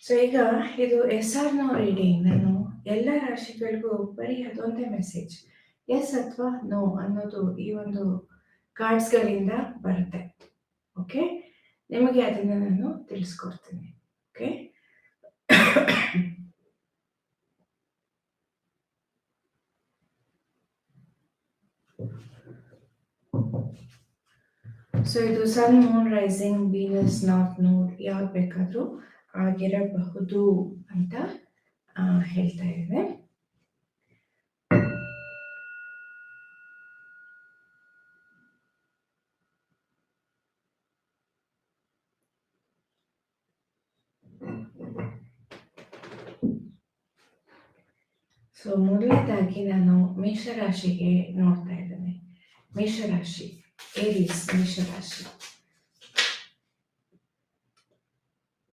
So ಈಗ ಇದು SR no reading. ನಾನು ಎಲ್ಲ ರಾಶಿಗಳಿಗೂ ಬರೀ ಅದೊಂದೇ ಮೆಸೇಜ್, ಎಸ್ ಅಥವಾ ನೋ ಅನ್ನೋದು ಈ ಒಂದು ಕಾರ್ಡ್ಸ್ಗಳಿಂದ ಬರುತ್ತೆ. ಓಕೆ, ನಿಮಗೆ ಅದನ್ನು ನಾನು ತಿಳಿಸ್ಕೊಡ್ತೀನಿ. ಓಕೆ, ಸೊ ಇದು ಸನ್, ಮೂನ್, ರೈಸಿಂಗ್, ವೀನಸ್, ನಾರ್ತ್ ನೋಡ್ ಯಾವ್ದು ಬೇಕಾದರೂ ಆಗಿರಬಹುದು ಅಂತ ಹೇಳ್ತಾ ಇದೆ. ಸೊ ಮೊದಲನೇದಾಗಿ ನಾನು ಮೇಷರಾಶಿಗೆ ನೋಡ್ತಾ ಇದ್ದೇನೆ. ಮೇಷರಾಶಿ, ಏರೀಸ್ ಮೇಷರಾಶಿ.